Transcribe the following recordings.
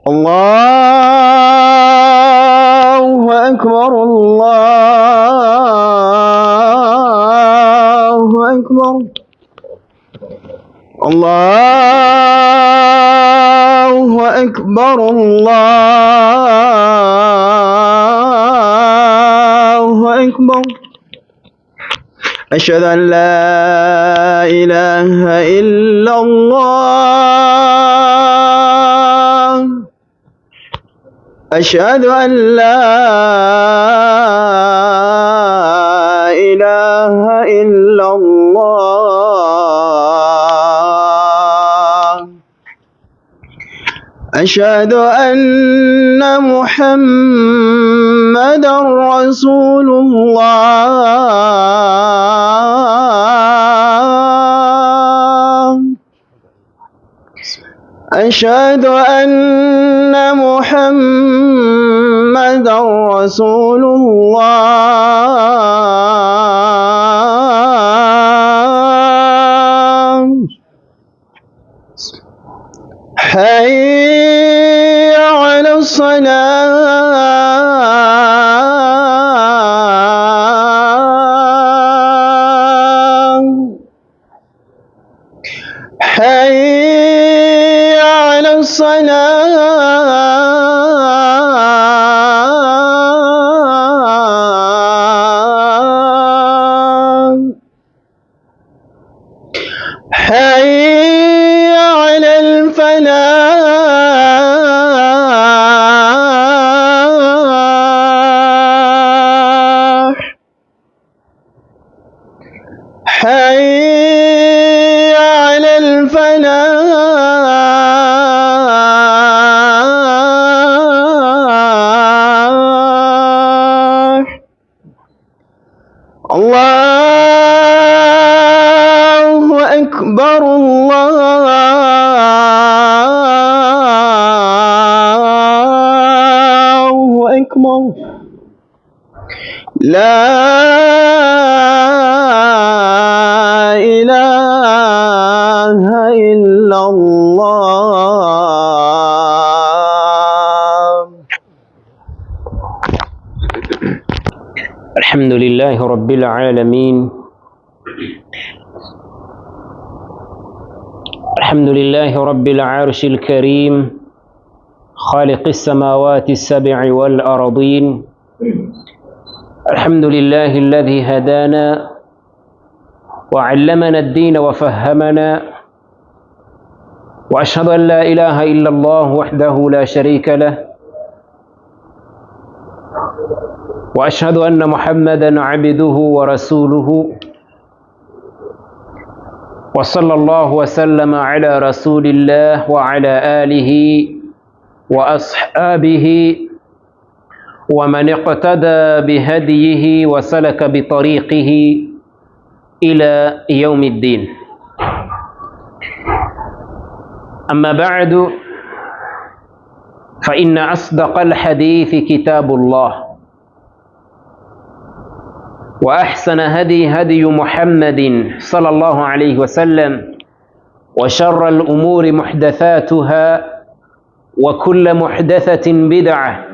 الله أكبر الله أكبر الله أكبر الله أكبر أشهد أن لا إله إلا الله أشهد أن لا إله إلا الله أشهد أن محمدًا رسول الله أشهد أن محمدًا رسول الله حي على الصلاة حي على الصلاة حي على الفلاح حي على الفلاح الله أكبر الله أكبر لا إله إلا الله الحمد لله رب العالمين الحمد لله رب العرش الكريم خالق السماوات السبع والأرضين الحمد لله الذي هدانا وعلمنا الدين وفهمنا وأشهد أن لا إله إلا الله وحده لا شريك له وأشهد أن محمدًا عبده ورسوله وصلى الله وسلم على رسول الله وعلى آله وأصحابه ومن اقتدى بهديه وسلك بطريقه إلى يوم الدين أما بعد فإن أصدق الحديث كتاب الله وأحسن هدي محمد صلى الله عليه وسلم وشر الأمور محدثاتها وكل محدثة بدعة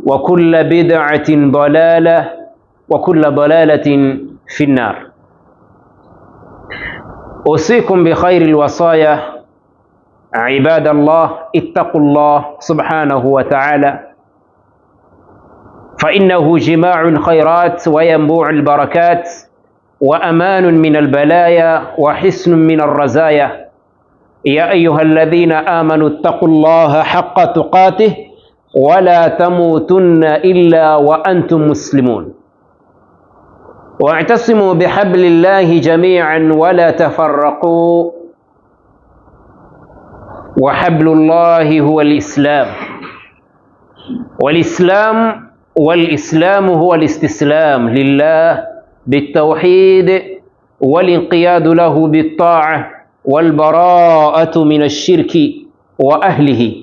وكل بدعة ضلالة وكل ضلالة في النار أوصيكم بخير الوصايا عباد الله اتقوا الله سبحانه وتعالى فإنه جماع الخيرات وينبوع البركات وأمان من البلايا وحسن من الرزايا يا أيها الذين آمنوا اتقوا الله حق تقاته ولا تموتن إلا وأنتم مسلمون واعتصموا بحبل الله جميعا ولا تفرقوا وحبل الله هو الإسلام والإسلام هو الاستسلام لله بالتوحيد والانقياد له بالطاعة والبراءة من الشرك وأهله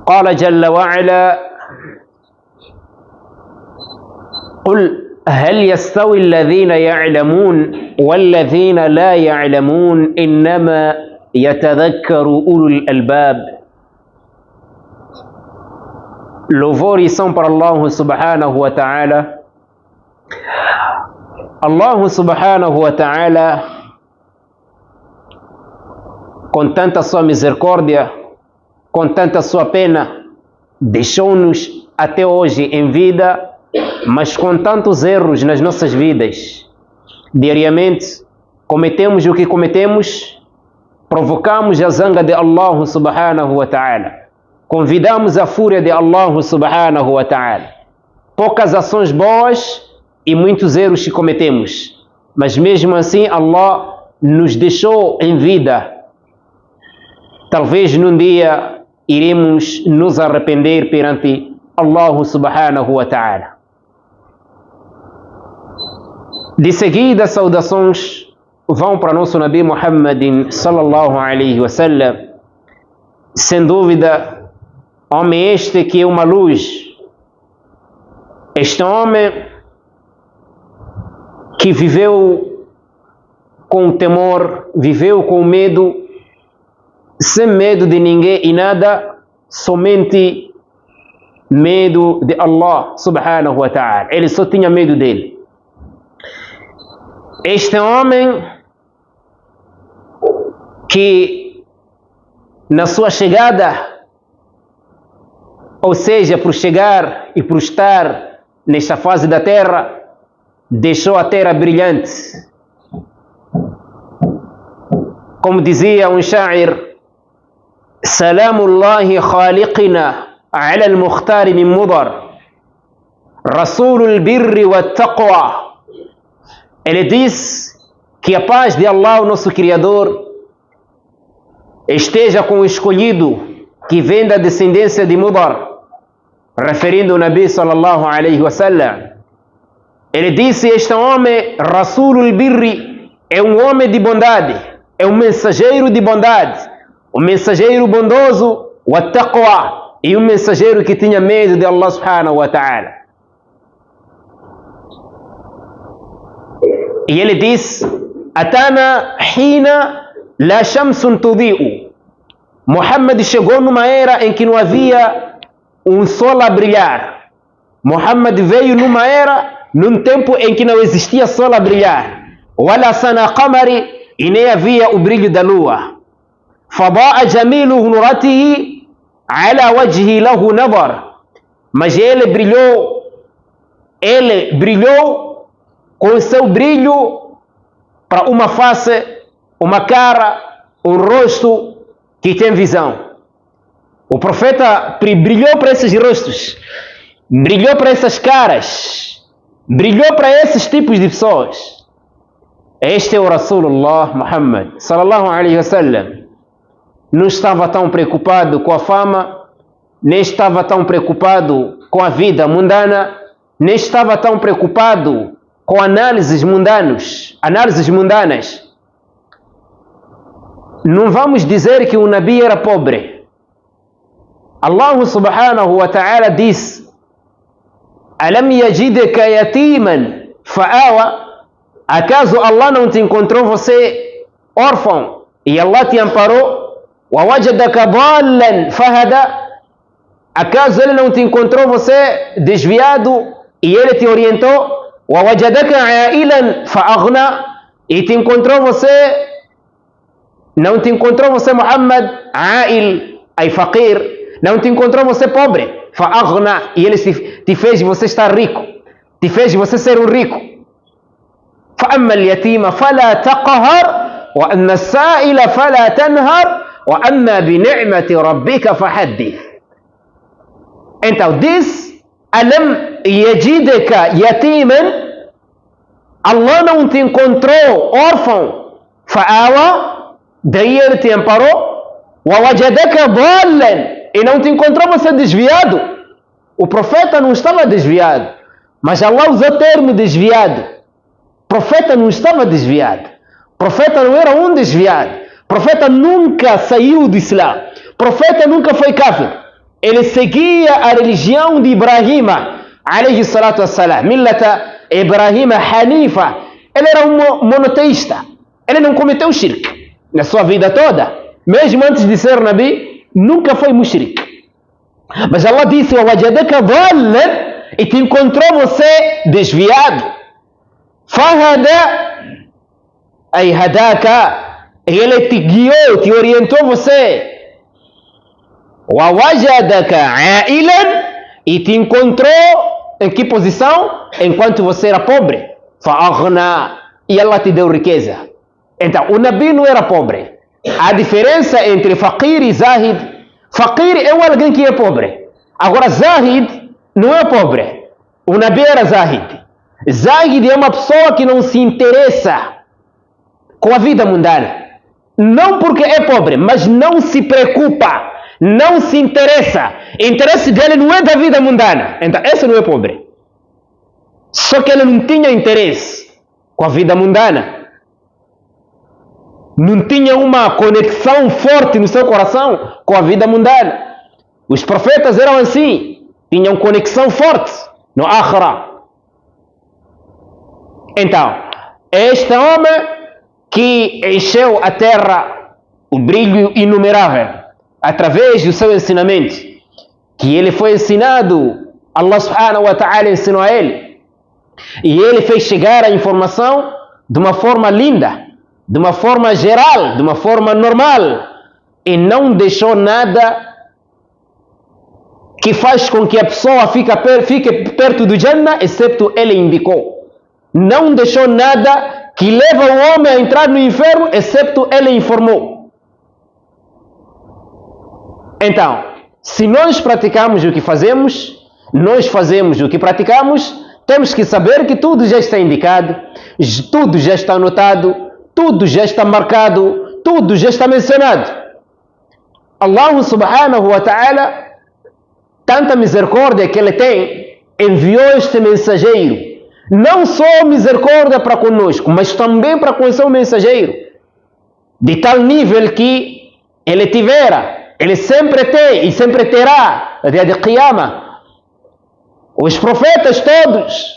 قال جل وعلا قل هل يستوي الذين يعلمون والذين لا يعلمون إنما يتذكر أولو الألباب. Louvores são para Allah subhanahu wa ta'ala. Allah subhanahu wa ta'ala, com tanta sua misericórdia, com tanta sua pena, deixou-nos até hoje em vida, mas com tantos erros nas nossas vidas. Diariamente cometemos o que cometemos, provocamos a zanga de Allah subhanahu wa ta'ala, convidamos a fúria de Allah subhanahu wa ta'ala. Poucas ações boas e muitos erros que cometemos, mas mesmo assim Allah nos deixou em vida. Talvez num dia iremos nos arrepender perante Allah subhanahu wa ta'ala. De seguida, saudações vão para nosso Nabi Muhammadin sallallahu alaihi wasallam. Sem dúvida, homem este que é uma luz. Este homem que viveu com temor, viveu com medo, sem medo de ninguém e nada, somente medo de Allah subhanahu wa ta'ala. Ele só tinha medo dele. Este homem que na sua chegada, ou seja, por chegar e por estar nesta fase da terra, deixou a terra brilhante. Como dizia um sha'ir: Salamullahi khaliqina ala al-mukhtar min mudar, Rasulul birri wa taqwa. Ele diz que a paz de Allah, o nosso Criador, esteja com o escolhido que vem da descendência de Mudar, referindo o Nabi sallallahu alaihi wasallam. Ele disse: este homem, Rasulul birri, é um homem de bondade, é um mensageiro de bondade, um mensageiro bondoso, wa taqwa, e um mensageiro que tinha medo de Allah subhanahu wa ta'ala. E ele diz: Atana hina la shamsun tudi'u. Muhammad chegou numa era em que não havia um sol a brilhar. Muhammad veio numa era, num tempo em que não existia sol a brilhar. Wala sana qamari, e nem havia o brilho da lua. Fada'a jamilu nuratihi ala wajhi lahu nadar. Mas ele brilhou com o seu brilho para uma face, uma cara, um rosto que tem visão. O profeta brilhou para esses rostos, brilhou para essas caras, brilhou para esses tipos de pessoas. Este é o Rasulullah Muhammad sallallahu alaihi wasallam. Não estava tão preocupado com a fama, nem estava tão preocupado com a vida mundana, nem estava tão preocupado com análises mundanas. Não vamos dizer que o Nabi era pobre. Allah subhanahu wa ta'ala diz: Alam yajidka yatiman fa'awa. Acaso Allah não te encontrou você órfão e Allah te amparou? Wa wajadaka dhallan fahada. Acaso ele não te encontrou você desviado e ele te orientou? Wa wajadaka ailan fa'aghna. E te encontrou você, não te encontrou você, Muhammad, ail, ay faqir, não te encontrou você pobre, fa'aghna, e ele te fez você estar rico, te fez você ser um rico. فأما اليتيم فلا تقهر وأما السائل فلا تنهر وأما بنعمة ربك فحدث. Então diz: Alam yajidka yatiman. Allah não te encontrou órfão, fa'awa, daí ele te amparou. Wa wajadaka dhallan, e não te encontrou você desviado. O profeta não estava desviado, mas Allah usou o termo desviado. Profeta não estava desviado. Profeta não era um desviado. Profeta nunca saiu do Islã. Profeta nunca foi kafir. Ele seguia a religião de Ibrahim alayhi salatu wassalam, millata Ibrahim Hanifa, ele era um monoteísta. Ele não cometeu shirk na sua vida toda. Mesmo antes de ser Nabi, nunca foi mushrik. Mas Allah disse: وَوَجَدَكَ ضَالًّا, e te encontrou você desviado. فَهَدَى, أي هداك, ele te guiou, te orientou você. وَوَجَدَكَ عَائِلًا, e te encontrou em que posição? Enquanto você era pobre. فَأَغْنَى, e Allah te deu riqueza. Então, o Nabi não era pobre. A diferença entre faqir e zahid: faqir é alguém que é pobre. Agora, zahid não é pobre. O Nabi era zahid. Zahid é uma pessoa que não se interessa com a vida mundana. Não porque é pobre, mas não se preocupa, não se interessa. O interesse dele não é da vida mundana. Então, esse não é pobre. Só que ele não tinha interesse com a vida mundana. Não tinha uma conexão forte no seu coração com a vida mundana. Os profetas eram assim, tinham conexão forte no Akhira. Então, este homem que encheu a terra o brilho inumerável através do seu ensinamento, que ele foi ensinado, Allah subhanahu wa ta'ala ensinou a ele, e ele fez chegar a informação de uma forma linda, de uma forma geral, de uma forma normal, e não deixou nada que faz com que a pessoa fique perto do Jannah, excepto ele indicou. Não deixou nada que leva o homem a entrar no inferno, excepto ele informou. Então, se nós praticamos o que fazemos, nós fazemos o que praticamos, temos que saber que tudo já está indicado, tudo já está anotado, tudo já está marcado, tudo já está mencionado. Allah subhanahu wa ta'ala, tanta misericórdia que ele tem, enviou este mensageiro. Não só misericórdia para conosco, mas também para com o seu mensageiro. De tal nível que ele tivera, ele sempre tem e sempre terá, no dia de Qiyamah. Os profetas todos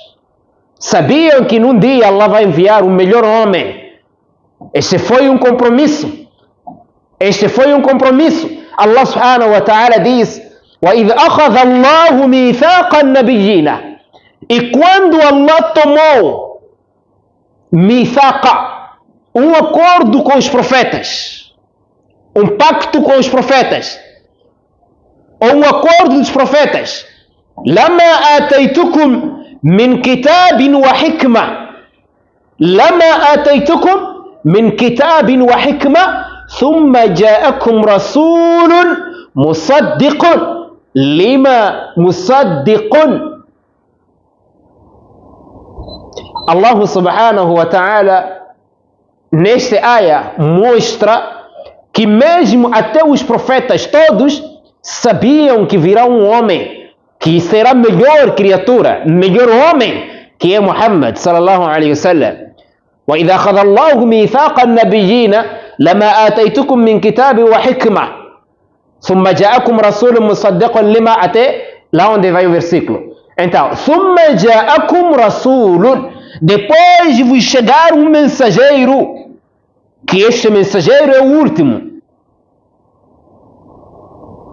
sabiam que num dia Allah vai enviar o melhor homem. Este foi um compromisso. Este foi um compromisso. Allah subhanahu wa ta'ala diz: وَإِذْ أَخَذَ اللَّهُ مِيثَاقَ النَّبِيِّينَ. E quando Allah tomou mithaqa, um acordo com os profetas, um pacto com os profetas, ou um acordo dos profetas: لَمَا آتَيْتُكُمْ مِنْ كِتَابٍ وَحِكْمَةٍ لَمَا آتَيْتُكُمْ مِنْ كِتَابٍ وَحِكْمَةٍ ثُمَّ جَاءَكُمْ رَسُولٌ مُصَدِّقٌ لِمَا مُصَدِّقٌ. Allah subhanahu wa ta'ala nesta aya mostra que mesmo até os profetas todos sabiam que virá um homem que será melhor criatura, melhor homem, que é Muhammad sallallahu alaihi wasallam. وَإِذَا أَخَذَ اللَّهُ مِيثَاقَ النَّبِيِّينَ لَمَا آتَيْتُكُم مِّن كِتَابٍ وَحِكْمَةٍ ثُمَّ جَاءَكُمْ رَسُولٌ مُصَدِّقٌ لِمَا, até lá onde vai o versículo. Então, ثُمَّ جَاءَكُمْ رَسُولٌ, depois de vos chegar um mensageiro, que este mensageiro é o último.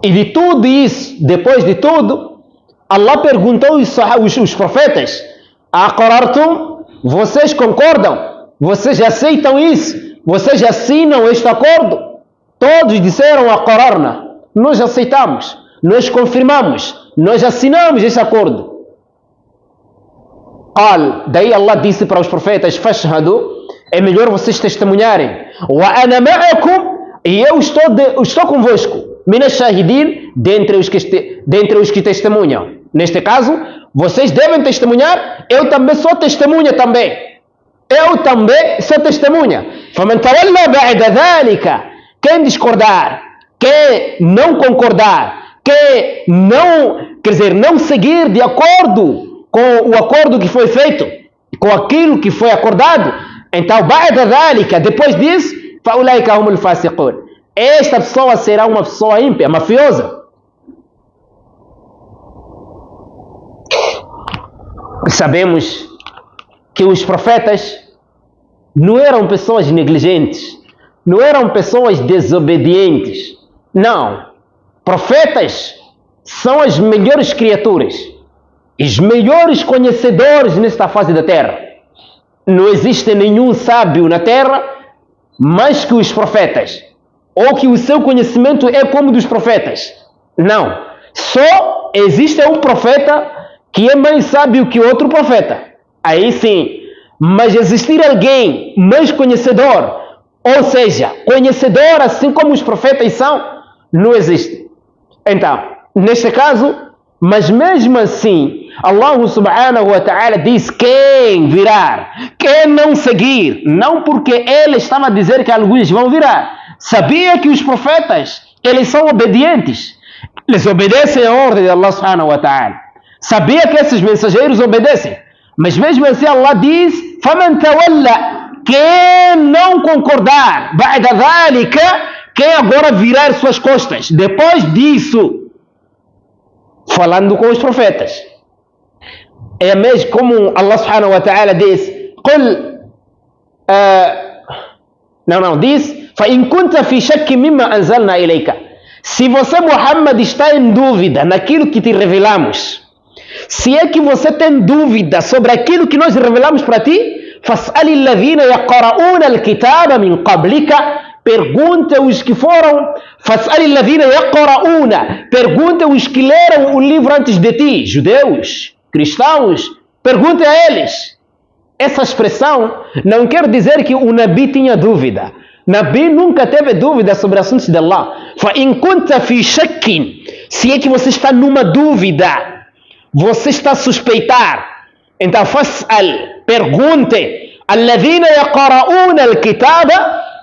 E de tudo isso, depois de tudo, Allah perguntou os profetas: Aqrartum? Vocês concordam? Vocês aceitam isso? Vocês assinam este acordo? Todos disseram: Aqrarna. Nós aceitamos, nós confirmamos, nós assinamos este acordo. Daí Allah disse para os profetas: Fashhadu, é melhor vocês testemunharem. Wa ana ma'akum, e eu estou convosco. Min ash-shahidin, dentre os que testemunham. Neste caso, vocês devem testemunhar. Eu também sou testemunha também. Eu também sou testemunha. فَمَنْ تَوَلَّى بَعْدَ ذَلِكَ, quem discordar, quem não concordar, quem não, quer dizer, não seguir de acordo com o acordo que foi feito, com aquilo que foi acordado, então, ba'da dhalika, depois disso, fa'ulaika humul fasiqun, esta pessoa será uma pessoa ímpia, mafiosa. Sabemos que os profetas não eram pessoas negligentes, não eram pessoas desobedientes. Não. Profetas são as melhores criaturas, os melhores conhecedores nesta fase da terra. Não existe nenhum sábio na terra mais que os profetas, ou que o seu conhecimento é como dos profetas. Não. Só existe um profeta que é mais sábio que outro profeta. Aí sim. Mas existir alguém mais conhecedor, ou seja, conhecedor assim como os profetas são, não existe. Então, neste caso, mas mesmo assim, Allah subhanahu wa ta'ala diz quem virar, quem não seguir, não porque ele estava a dizer que alguns vão virar. Sabia que os profetas, eles são obedientes, eles obedecem a ordem de Allah subhanahu wa ta'ala. Sabia que esses mensageiros obedecem, mas mesmo assim Allah diz, فَمَنْ تَوَلَّ, quem não concordar, بَعْدَ ذَلِكَ, quem agora virar suas costas, depois disso, falando com os profetas. É mesmo como Allah subhanahu wa ta'ala diz, diz, فَإِنْ كُنْتَ فِي شَكٍّ مِمَّا أَنزَلْنَا إِلَيْكَ, se você, Muhammad, está em dúvida naquilo que te revelamos, se é que você tem dúvida sobre aquilo que nós revelamos para ti, فَاسْأَلِ الَّذِينَ يَقْرَؤُونَ الْكِتَابَ مِنْ قَبْلِكَ, pergunta os que foram, فَاسْأَلِ الَّذِينَ يَقْرَؤُونَ, pergunta os que leram o livro antes de ti, judeus, cristãos, pergunte a eles. Essa expressão não quer dizer que o Nabi tinha dúvida. Nabi nunca teve dúvida sobre assuntos de Allah. فَإِنْ كُنْتَ فِي شَكٍّ, se é que você está numa dúvida, você está a suspeitar, então فَاسْأل, pergunte, الَّذِينَ يَقْرَؤُونَ الْكِتَابَ,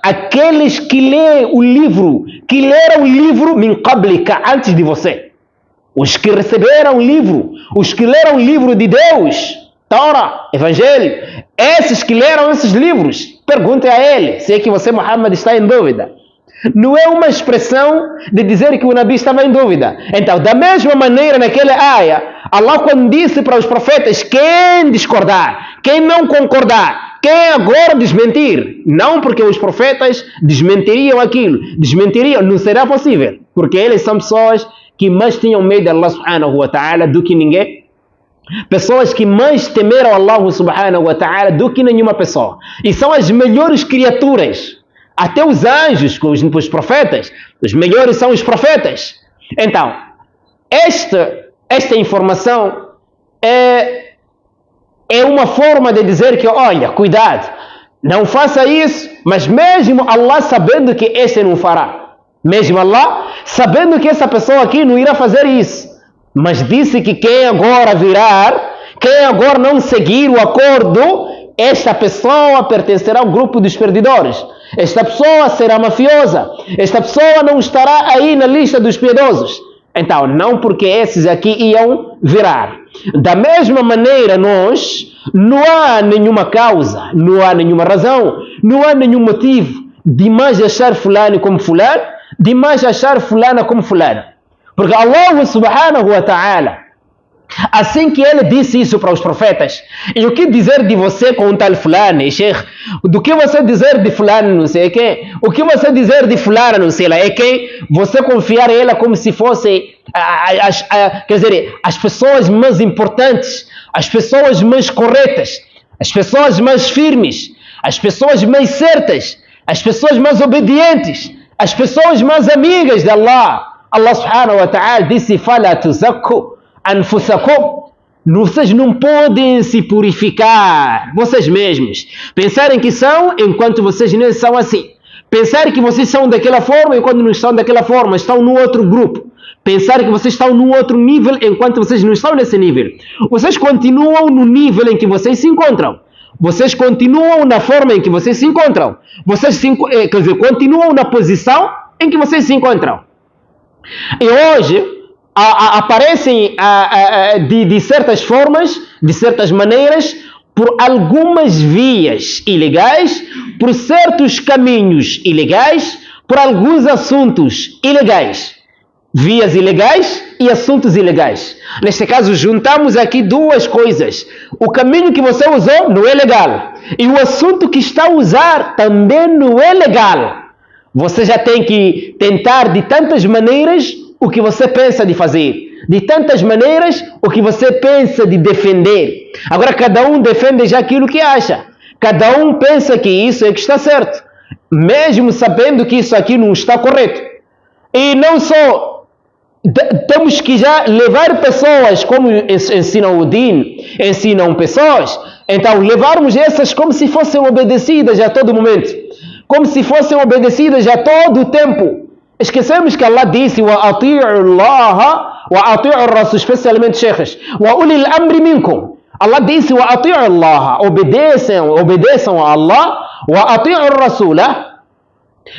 aqueles que leem o livro, que leram o livro min qablika, antes de você. Os que receberam o livro, os que leram o livro de Deus, Torá, Evangelho, esses que leram esses livros, pergunte a ele, se é que você, Muhammad, está em dúvida. Não é uma expressão de dizer que o Nabi estava em dúvida. Então, da mesma maneira, naquela área, Allah, quando disse para os profetas, quem discordar, quem não concordar, quem agora desmentir, não porque os profetas desmentiriam aquilo, desmentiriam, não será possível, porque eles são pessoas que mais tinham medo de Allah subhanahu wa ta'ala do que ninguém, pessoas que mais temeram Allah subhanahu wa ta'ala do que nenhuma pessoa, e são as melhores criaturas, até os anjos, com os profetas, os melhores são os profetas. Então, esta informação é uma forma de dizer que, olha, cuidado, não faça isso, mas mesmo Allah sabendo que este não fará, mesmo Allah sabendo que essa pessoa aqui não irá fazer isso, mas disse que quem agora virar, quem agora não seguir o acordo, esta pessoa pertencerá ao grupo dos perdidores, esta pessoa será mafiosa, esta pessoa não estará aí na lista dos piedosos. Então, não porque esses aqui iam virar. Da mesma maneira, nós, não há nenhuma causa, não há nenhuma razão, não há nenhum motivo de mais achar fulano como fulano, de mais achar fulana como fulana. Porque Allah subhanahu wa ta'ala, assim que ele disse isso para os profetas, e o que dizer de você com um tal fulano, e sheikh, do que você dizer de fulano não sei quem, o que você dizer de fulana não sei lá, é quem você confiar em ela como se fosse quer dizer, as pessoas mais importantes, as pessoas mais corretas, as pessoas mais firmes, as pessoas mais certas, as pessoas mais obedientes, as pessoas mais amigas de Allah. Allah subhanahu wa ta'ala disse, فَلَا تُزَكُّوا أنفسكم, vocês não podem se purificar, vocês mesmos, pensarem que são enquanto vocês não são assim, pensar que vocês são daquela forma enquanto não estão daquela forma, estão no outro grupo, pensar que vocês estão num outro nível enquanto vocês não estão nesse nível. Vocês continuam no nível em que vocês se encontram, vocês continuam na forma em que vocês se encontram, vocês quer dizer, continuam na posição em que vocês se encontram. E hoje aparecem de certas formas, de certas maneiras, por algumas vias ilegais, por certos caminhos ilegais, por alguns assuntos ilegais. vias ilegais e assuntos ilegais. Neste caso, juntamos aqui duas coisas. O caminho que você usou não é legal. E o assunto que está a usar também não é legal. Você já tem que tentar de tantas maneiras o que você pensa de fazer. De tantas maneiras o que você pensa de defender. Agora cada um defende já aquilo que acha. Cada um pensa que isso é que está certo. Mesmo sabendo que isso aqui não está correto. E não só temos que já levar pessoas, como ensinam o Din, ensinam pessoas, então levarmos essas como se fossem obedecidas a todo momento, como se fossem obedecidas a todo o tempo. Esquecemos que Allah disse: wa ati'u Allah wa ati'u ar-rasul, especialmente sheikhs, wa ulil amri minkum. Allah disse: wa ati'u Allah, obedeçam a Allah, wa ati'u ar-rasul,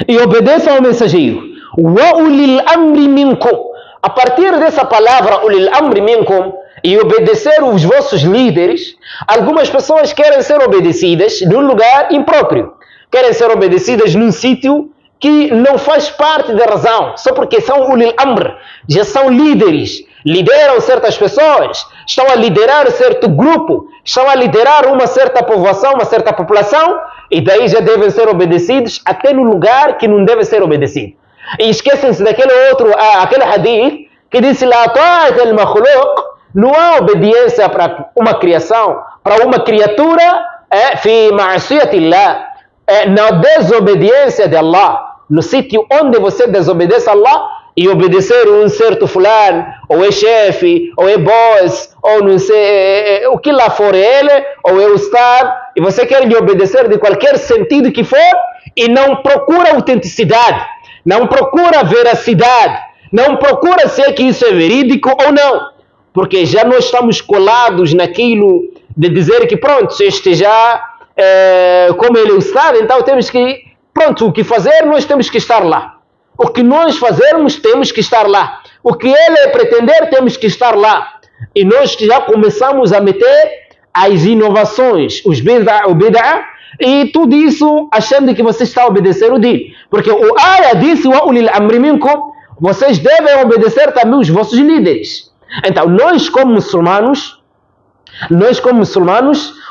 e obedeçam ao mensageiro. Wa ulil amri minkum. A partir dessa palavra, ulil amri minkum, e obedecer os vossos líderes, algumas pessoas querem ser obedecidas num lugar impróprio. Querem ser obedecidas num sítio que não faz parte da razão, só porque são ulil amr, já são líderes, lideram certas pessoas, estão a liderar certo grupo, estão a liderar uma certa povoação, uma certa população, e daí já devem ser obedecidos até no lugar que não deve ser obedecido. E esquecem-se daquele outro, aquele hadith que disse: La ta'at al-makhluq, não há obediência para uma criação, para uma criatura, fi ma'asiyatillah, na desobediência de Allah. No sítio onde você desobedece a Allah e obedecer um certo fulano, ou é chefe, ou é boss, ou não sei, o que lá for ele, ou é o star, e você quer lhe obedecer de qualquer sentido que for, e não procura autenticidade, não procura veracidade, não procura se é que isso é verídico ou não, porque já nós estamos colados naquilo de dizer que pronto, este já, como ele é o star, então temos que, pronto, o que fazer nós temos que estar lá. O que nós fazermos, temos que estar lá. O que ele pretender, temos que estar lá. E nós já começamos a meter as inovações, o bid'ah, e tudo isso achando que você está a obedecer o din. Porque o ayah disse: wa ulil amri minkum, vocês devem obedecer também os vossos líderes. Então, nós como muçulmanos,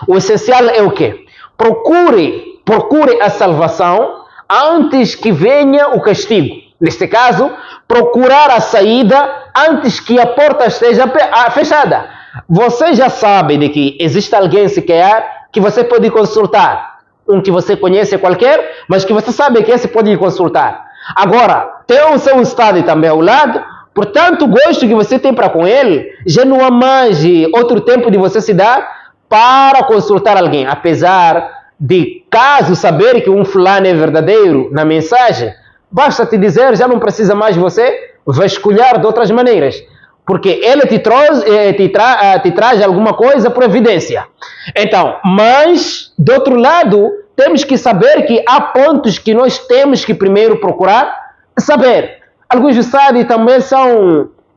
o essencial é o quê? Procure a salvação antes que venha o castigo. Neste caso, procurar a saída antes que a porta esteja fechada. Você já sabe de que existe alguém sequer que você pode consultar. Um que você conhece qualquer, mas que você sabe que esse pode consultar. Agora, tem o seu estado também ao lado, portanto, o gosto que você tem para com ele, já não há mais outro tempo de você se dar para consultar alguém. Apesar de, caso saber que um fulano é verdadeiro na mensagem, basta te dizer, já não precisa mais você vasculhar de outras maneiras, porque ele te traz alguma coisa por evidência. Então, mas, do outro lado, temos que saber que há pontos que nós temos que primeiro procurar saber. Alguns ustadis também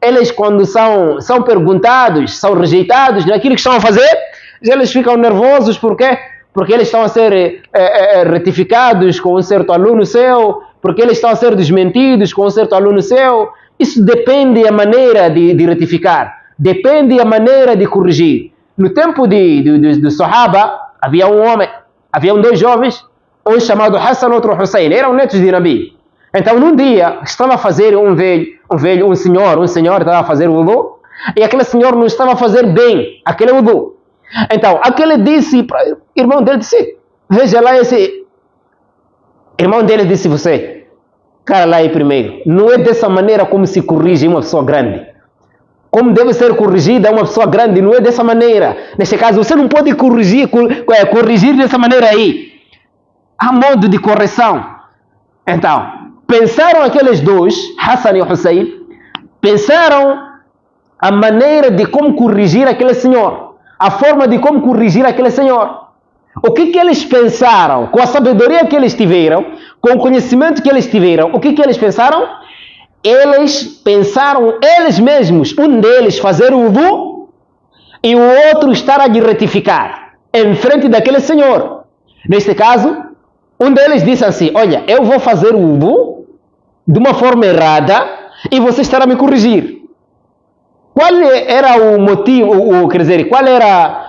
eles quando são perguntados, são rejeitados naquilo que estão a fazer, eles ficam nervosos, porque eles estão a ser retificados com um certo aluno seu, porque eles estão a ser desmentidos com um certo aluno seu. Isso depende da maneira de retificar, depende da maneira de corrigir. No tempo do Sahaba, haviam dois jovens, um chamado Hassan, outro Hussein, eram netos de Nabi. Então, num dia, estava a fazer um senhor estava a fazer o wudu, e aquele senhor não estava a fazer bem aquele wudu. Então, aquele disse para o irmão dele, veja lá esse... Irmão dele disse: você, cara lá aí primeiro, não é dessa maneira como se corrige uma pessoa grande. Como deve ser corrigida uma pessoa grande, não é dessa maneira. Neste caso, você não pode corrigir dessa maneira aí. Há modo de correção. Então, pensaram aqueles dois, Hassan e Hussein, pensaram a maneira de como corrigir aquele senhor, a forma de como corrigir aquele senhor. O que eles pensaram? Com a sabedoria que eles tiveram, com o conhecimento que eles tiveram, o que eles pensaram? Eles pensaram, eles mesmos, um deles fazer o wudu e o outro estar a lhe retificar em frente daquele senhor. Neste caso, um deles disse assim: olha, eu vou fazer o wudu de uma forma errada e você estará a me corrigir. Qual era o motivo, quer dizer, qual era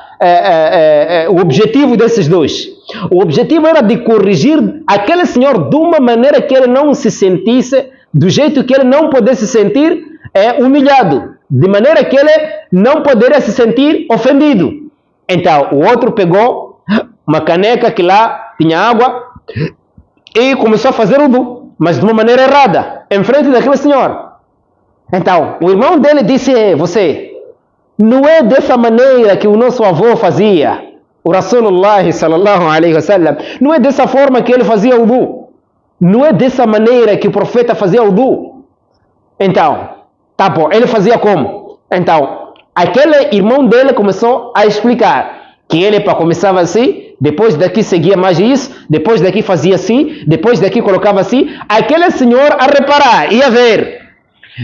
o objetivo desses dois? O objetivo era de corrigir aquele senhor de uma maneira que ele não se sentisse, do jeito que ele não pudesse se sentir humilhado, de maneira que ele não poderia se sentir ofendido. Então, o outro pegou uma caneca que lá tinha água e começou a fazer wudu, mas de uma maneira errada, em frente daquele senhor. Então, o irmão dele disse: você, não é dessa maneira que o nosso avô fazia, o Rasulullah sallallahu alaihi wasallam, não é dessa forma que ele fazia wudu, não é dessa maneira que o profeta fazia wudu. Então, tá bom, ele fazia como? Então, aquele irmão dele começou a explicar que ele começava assim, depois daqui seguia mais isso, depois daqui fazia assim, depois daqui colocava assim. Aquele senhor a reparar e a ver.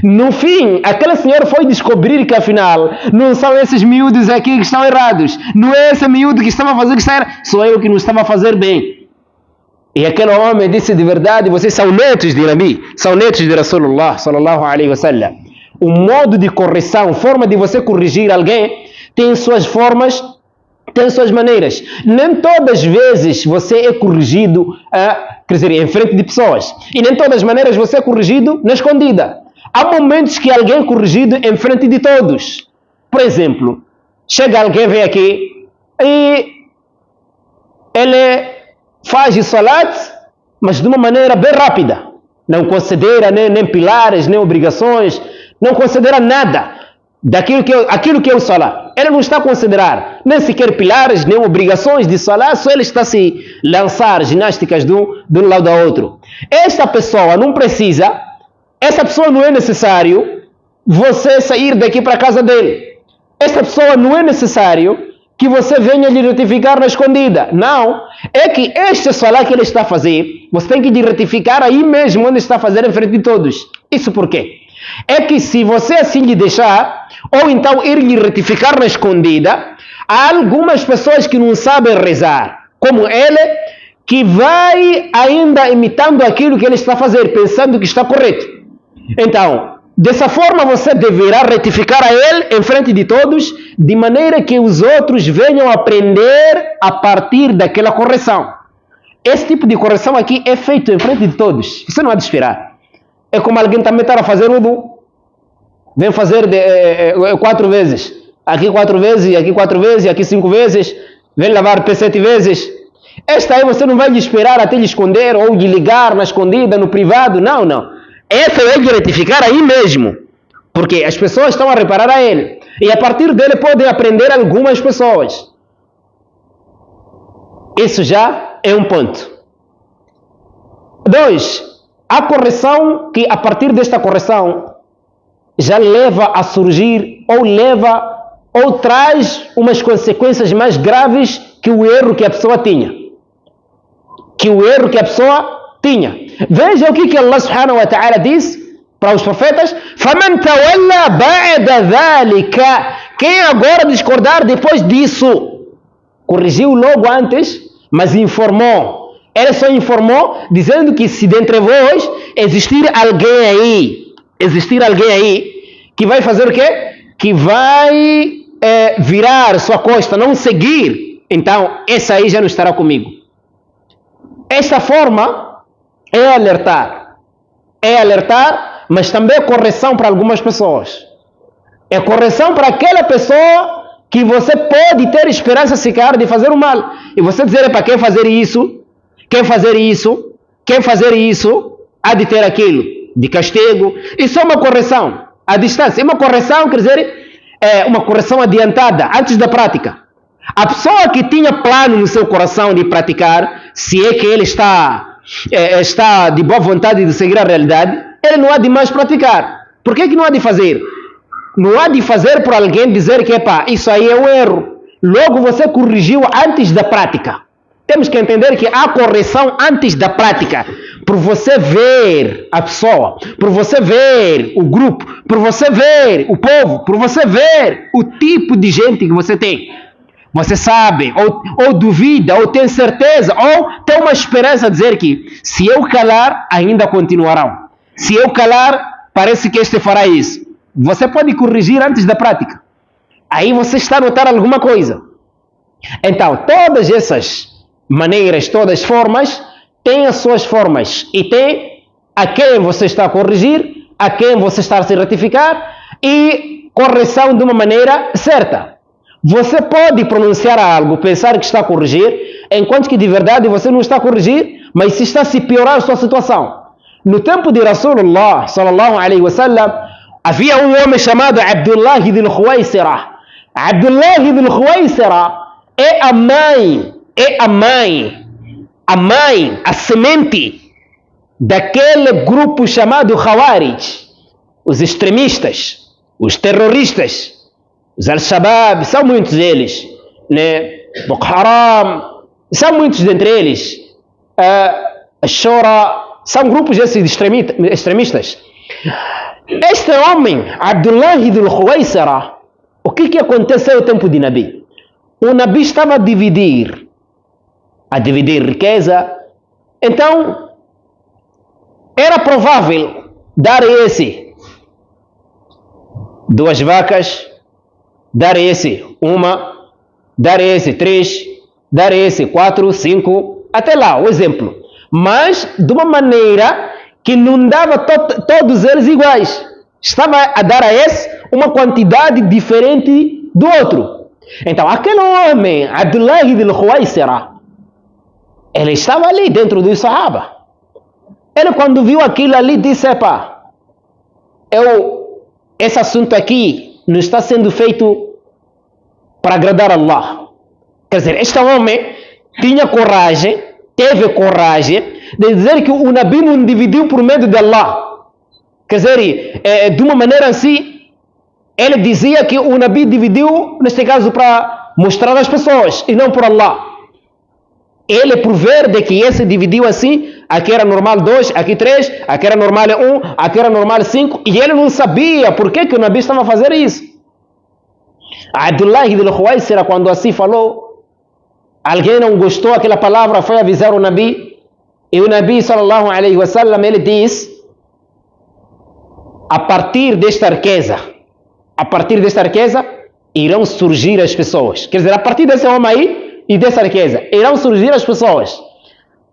No fim, aquele senhor foi descobrir que afinal não são esses miúdos aqui que estão errados, não é esse miúdo que estava a fazer que está errado, sou eu que não estava a fazer bem. E aquele homem disse: de verdade, vocês são netos de Nabi, são netos de Rasulullah sallallahu alaihi wasallam. O modo de correção, forma de você corrigir alguém, tem suas formas, tem suas maneiras. Nem todas as vezes você é corrigido, quer dizer, em frente de pessoas, e nem todas as maneiras você é corrigido na escondida. Há momentos que alguém é corrigido em frente de todos. Por exemplo, chega alguém, vem aqui e ele faz o salat, mas de uma maneira bem rápida. Não considera nem pilares, nem obrigações, não considera nada daquilo que é o salat. Ele não está a considerar nem sequer pilares, nem obrigações de salat, só ele está a se lançar ginásticas de um lado ao outro. Esta pessoa não precisa. Essa pessoa não é necessário você sair daqui para a casa dele. Essa pessoa não é necessário que você venha lhe retificar na escondida. Não. É que este salat que ele está a fazer, você tem que lhe retificar aí mesmo onde está a fazer em frente de todos. Isso por quê? É que se você assim lhe deixar, ou então ir lhe retificar na escondida, há algumas pessoas que não sabem rezar, como ele, que vai ainda imitando aquilo que ele está a fazer, pensando que está correto. Então, dessa forma você deverá retificar a ele em frente de todos, de maneira que os outros venham a aprender a partir daquela correção. Esse tipo de correção aqui é feito em frente de todos. Você não há de esperar. É como alguém também estar a fazer wudu. Vem fazer 4 vezes. Aqui 4 vezes, aqui 4 vezes, aqui 5 vezes. Vem lavar P 7 vezes. Esta aí você não vai lhe esperar até lhe esconder ou lhe ligar na escondida, no privado. Não, não. Essa é de retificar aí mesmo, porque as pessoas estão a reparar a ele, e a partir dele podem aprender algumas pessoas. Isso já é um ponto. 2. A correção que a partir desta correção já leva a surgir ou traz umas consequências mais graves que o erro que a pessoa tinha. Veja o que Allah subhanahu wa ta'ala diz para os profetas: فَمَنْ تَوَلَّى بَعْدَ ذَلِكَ. Quem agora discordar depois disso? Corrigiu logo antes, mas informou. Ele só informou dizendo que se dentre vós existir alguém aí que vai fazer o quê? Que vai virar sua costa, não seguir, então esse aí já não estará comigo. Esta forma é alertar, mas também é correção para algumas pessoas. É correção para aquela pessoa que você pode ter esperança sequer de fazer o mal. E você dizer para quem fazer isso, há de ter aquilo de castigo. Isso é uma correção à distância. É uma correção, quer dizer, é uma correção adiantada, antes da prática. A pessoa que tinha plano no seu coração de praticar, se é que ele está de boa vontade de seguir a realidade, ele não há de mais praticar. Por que não há de fazer? Não há de fazer por alguém dizer que isso aí é um erro. Logo você corrigiu antes da prática. Temos que entender que há correção antes da prática. Por você ver a pessoa, por você ver o grupo, por você ver o povo, por você ver o tipo de gente que você tem. Você sabe, ou duvida, ou tem certeza, ou tem uma esperança de dizer que se eu calar, ainda continuarão. Se eu calar, parece que este fará isso. Você pode corrigir antes da prática. Aí você está a notar alguma coisa. Então, todas essas maneiras, todas as formas, têm as suas formas. E tem a quem você está a corrigir, a quem você está a se ratificar e correção de uma maneira certa. Você pode pronunciar algo, pensar que está a corrigir, enquanto que de verdade você não está a corrigir, mas se está a se piorar a sua situação. No tempo de Rasulullah sallallahu alaihi wasallam, havia um homem chamado Abdullah ibn Khuwaisira. Abdullah ibn Khuwaisira é a mãe, a semente daquele grupo chamado Khawarij, os extremistas, os terroristas, os Al-Shabaab, são muitos deles, né? Boko Haram, são muitos dentre eles, Shura, são grupos desses extremistas. Este homem, Abdullah ibn Khuwaisira, o que aconteceu no tempo de Nabi? O Nabi estava a dividir riqueza, então era provável dar a esse 2 vacas, dar a esse 1, dar a esse 3, dar a esse 4, 5, até lá, o exemplo. Mas de uma maneira que não dava todos eles iguais. Estava a dar a esse uma quantidade diferente do outro. Então, aquele homem, Abdullah ibn Khuwaisira, ele estava ali dentro dos Sahaba. Ele, quando viu aquilo ali, disse: epá, esse assunto aqui não está sendo feito para agradar a Allah. Quer dizer, este homem teve coragem de dizer que o Nabi não dividiu por medo de Allah. Quer dizer, de uma maneira assim, ele dizia que o Nabi dividiu, neste caso, para mostrar às pessoas e não por Allah. Ele, por ver de que esse dividiu assim, aqui era normal 2, aqui 3, aqui era normal 1, aqui era normal 5, e ele não sabia por que o Nabi estava a fazer isso. Abdullah ibn Khuwaisira, quando assim falou, alguém não gostou daquela palavra, foi avisar o Nabi, e o Nabi sallallahu alaihi wasallam, ele diz: a partir desta riqueza, irão surgir as pessoas. Quer dizer, a partir desse homem aí e dessa riqueza, irão surgir as pessoas.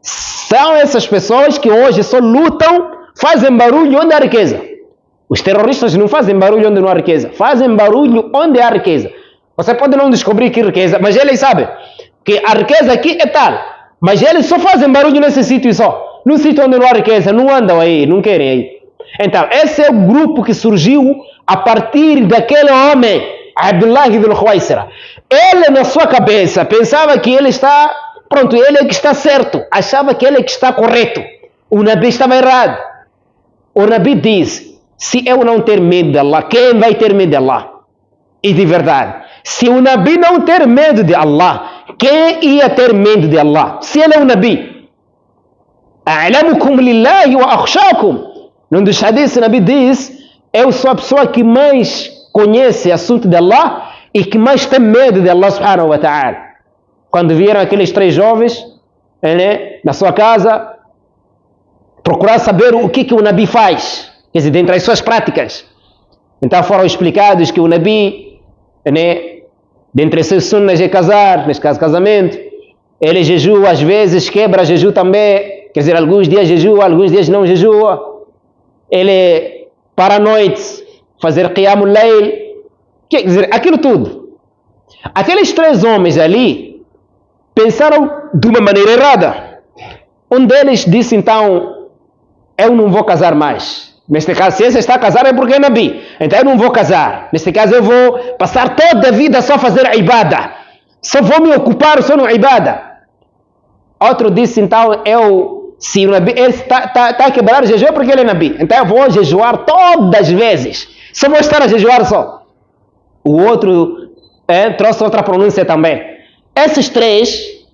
São essas pessoas que hoje só lutam, fazem barulho onde há riqueza. Os terroristas não fazem barulho onde não há riqueza, fazem barulho onde há riqueza. Você pode não descobrir que riqueza, mas eles sabem que a riqueza aqui é tal, mas eles só fazem barulho nesse sítio só. No sítio onde não há riqueza, não andam aí, não querem aí. Então, esse é o grupo que surgiu a partir daquele homem, Abdullah ibn Khuwaisira. Ele, na sua cabeça, pensava que ele está, pronto, ele é que está certo, achava que ele é que está correto. O Nabi estava errado. O Nabi diz: se eu não ter medo de Allah, quem vai ter medo de Allah? E de verdade, se o Nabi não ter medo de Allah, quem ia ter medo de Allah? Se ele é o Nabi. A'lamukum lillahi wa akhshakum. Num dos hadiths, o Nabi diz: eu sou a pessoa que mais conhece o assunto de Allah e que mais tem medo de Allah subhanahu wa ta'ala. Quando vieram aqueles 3 jovens, né, na sua casa, procurar saber o que o Nabi faz, quer dizer, dentre as suas práticas. Então foram explicados que o Nabi, né, dentre as suas sunnas é casar, neste caso casamento, ele jejua às vezes, quebra jejum também, quer dizer, alguns dias jejua, alguns dias não jejua. Ele, para a noite, fazer qiyamul layl, quer dizer, aquilo tudo. Aqueles 3 homens ali pensaram de uma maneira errada. Um deles disse, então, eu não vou casar mais. Neste caso, se esse está a casar é porque é Nabi. Então eu não vou casar. Neste caso eu vou passar toda a vida só a fazer ibada. Só vou me ocupar só no ibada. Outro disse, então, se o Nabi está a quebrar o jejum é porque ele é Nabi. Então eu vou jejuar todas as vezes. Só vou estar a jejuar só. O outro trouxe outra pronúncia também. Esses 3,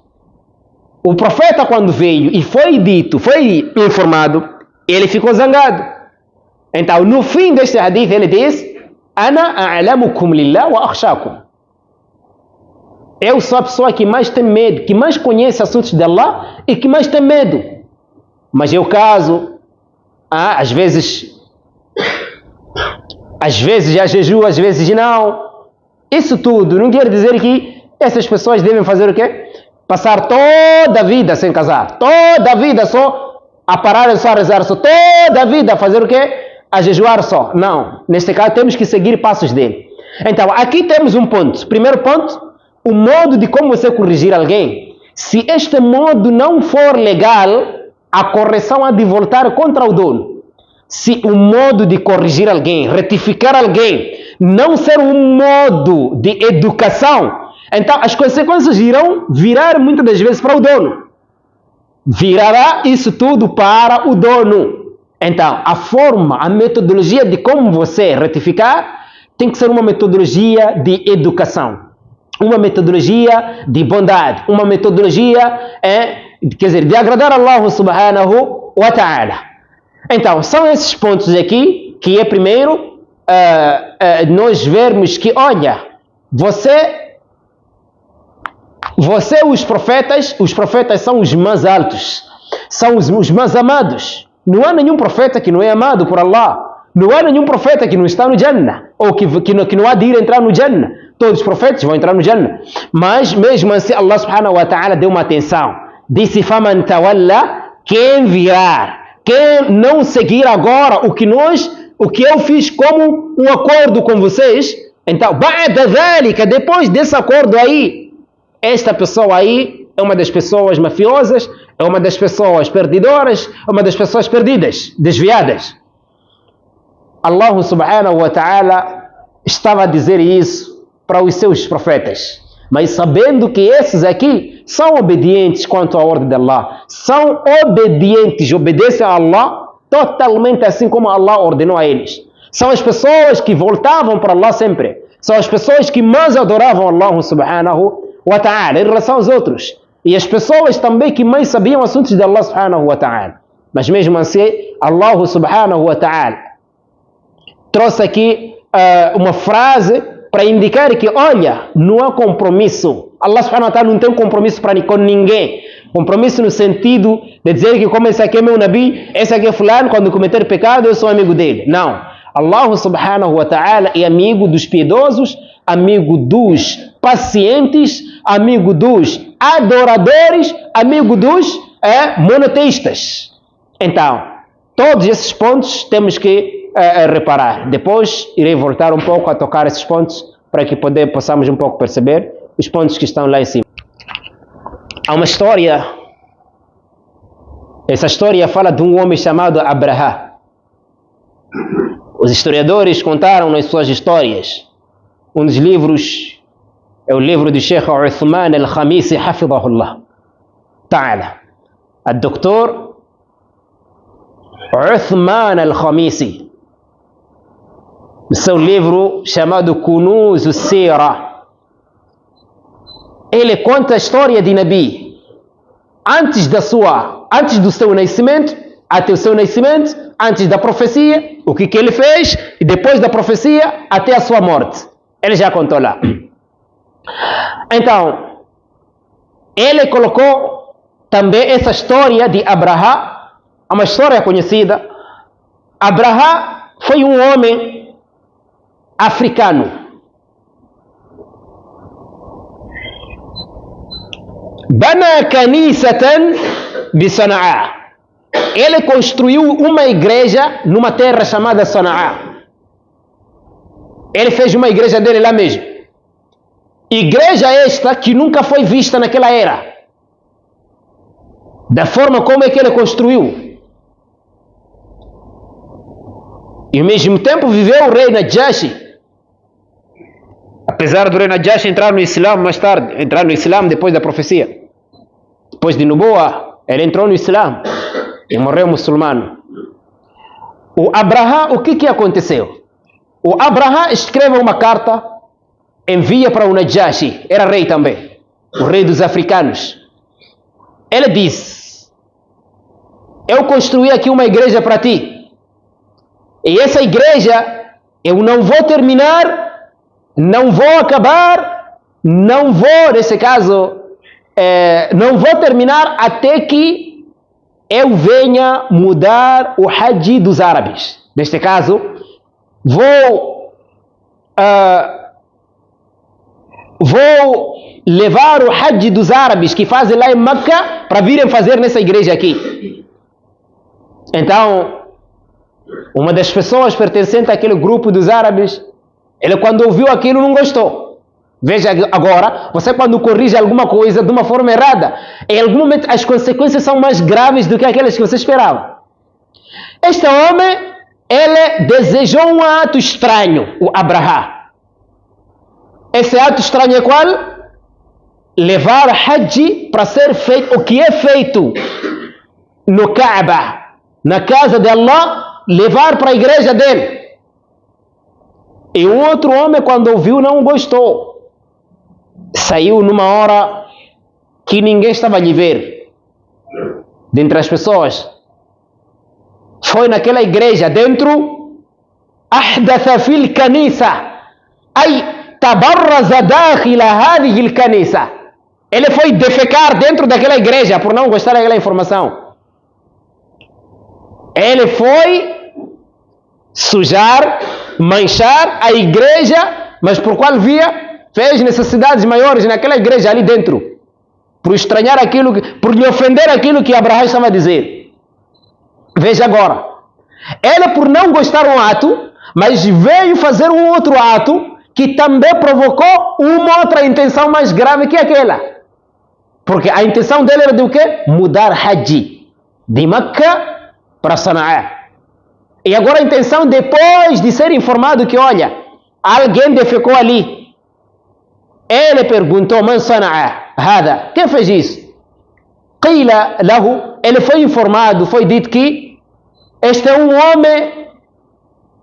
o profeta quando veio e foi informado, ele ficou zangado. Então, no fim deste hadith, ele diz: Ana a'lamukum lillah wa akhshakum. Eu sou a pessoa que mais tem medo, que mais conhece assuntos de Allah e que mais tem medo. Mas eu caso, às vezes Às vezes já jejum, às vezes não. Isso tudo não quer dizer que essas pessoas devem fazer o quê? Passar toda a vida sem casar. Toda a vida só a parar, só a rezar, só toda a vida a fazer o quê? A jejuar só. Não. Neste caso temos que seguir passos dele. Então, aqui temos um ponto. Primeiro ponto, o modo de como você corrigir alguém. Se este modo não for legal, a correção há de voltar contra o dono. Se o modo de corrigir alguém, retificar alguém, não ser um modo de educação, então as consequências irão virar muitas das vezes para o dono. Virará isso tudo para o dono. Então, a forma, a metodologia de como você retificar tem que ser uma metodologia de educação, uma metodologia de bondade, uma metodologia, quer dizer, de agradar a Allah subhanahu wa ta'ala. Então, são esses pontos aqui, que é primeiro, nós vermos que, olha, você, os profetas são os mais altos, são os mais amados. Não há nenhum profeta que não é amado por Allah. Não há nenhum profeta que não está no Jannah, ou que não há de ir entrar no Jannah. Todos os profetas vão entrar no Jannah. Mas, mesmo assim, Allah subhanahu wa ta'ala deu uma atenção. Disse, faman tawalla, quem virar, quem não seguir agora o que eu fiz como um acordo com vocês, então, ba'da dhalika, depois desse acordo aí, esta pessoa aí é uma das pessoas mafiosas, é uma das pessoas perdidoras, é uma das pessoas perdidas, desviadas. Allah subhanahu wa ta'ala estava a dizer isso para os seus profetas, mas sabendo que esses aqui são obedientes quanto à ordem de Allah, são obedientes, obedecem a Allah totalmente assim como Allah ordenou a eles. São as pessoas que voltavam para Allah sempre, são as pessoas que mais adoravam Allah subhanahu wa ta'ala em relação aos outros, e as pessoas também que mais sabiam assuntos de Allah subhanahu wa ta'ala. Mas mesmo assim, Allah subhanahu wa ta'ala trouxe aqui uma frase para indicar que, olha, não há compromisso. Allah subhanahu wa ta'ala não tem compromisso com ninguém. Compromisso no sentido de dizer que, como esse aqui é meu Nabi, esse aqui é fulano, quando cometer pecado eu sou amigo dele. Não. Allah subhanahu wa ta'ala é amigo dos piedosos, amigo dos pacientes, amigo dos adoradores, amigo dos monoteístas. Então, todos esses pontos temos que reparar. Depois irei voltar um pouco a tocar esses pontos para que possamos um pouco perceber os pontos que estão lá em cima. Há uma história, essa história fala de um homem chamado Abraha. Os historiadores contaram nas suas histórias. Um dos livros é o livro do Sheikh Uthman al-Khamisi, hafidhahullah ta'ala. O doutor Uthman al-Khamisi, no seu livro chamado Kunuz al-Sira, ele conta a história de Nabi antes do seu nascimento, até o seu nascimento, antes da profecia, o que ele fez, e depois da profecia até a sua morte. Ele já contou lá. Então, ele colocou também essa história de Abraha, uma história conhecida. Abraha foi um homem africano. Bana kanisatan bi Sana'a. Ele construiu uma igreja numa terra chamada Sana'a. Ele fez uma igreja dele lá mesmo. Igreja esta que nunca foi vista naquela era. Da forma como é que ele construiu. E ao mesmo tempo viveu o rei Najashi. Apesar do rei Najashi entrar no Islã mais tarde, entrar no Islã depois da profecia. Depois de Nubuwa, ele entrou no Islã e morreu muçulmano. O Abraha, o que aconteceu? O Abraha escreve uma carta, envia para o Najashi, era rei também, o rei dos africanos. Ele diz: eu construí aqui uma igreja para ti, e essa igreja eu não vou terminar, não vou acabar, não vou, nesse caso, não vou terminar até que eu venha mudar o Hajj dos árabes. Neste caso, vou levar o Hajj dos árabes que fazem lá em Meca para virem fazer nessa igreja aqui. Então, uma das pessoas pertencentes àquele grupo dos árabes, ele quando ouviu aquilo não gostou. Veja agora, você quando corrige alguma coisa de uma forma errada, em algum momento as consequências são mais graves do que aquelas que você esperava. Este homem, ele desejou um ato estranho, o Abraha. Esse ato estranho é qual? Levar Hajj para ser feito, o que é feito no Kaaba, na casa de Allah, levar para a igreja dele. E um outro homem, quando ouviu, não gostou. Saiu numa hora que ninguém estava a lhe ver, dentre as pessoas. Foi naquela igreja dentro, ahdatha fil kanisa, ay tabarraza dakhila hadhihi al kanisa. Ele foi defecar dentro daquela igreja por não gostar daquela informação. Ele foi sujar, manchar a igreja, mas por qual via? Fez necessidades maiores naquela igreja ali dentro, por estranhar aquilo, por lhe ofender aquilo que Abraão estava a dizer. Veja agora, ele por não gostar um ato, mas veio fazer um outro ato que também provocou uma outra intenção mais grave que aquela. Porque a intenção dele era de o quê? Mudar Hajj de Meca para Sana'a. E agora a intenção, depois de ser informado que, olha, alguém defecou ali, ele perguntou, man Sana'a hada? Quem fez isso? Qila lahu, ele foi informado, foi dito que este é um homem,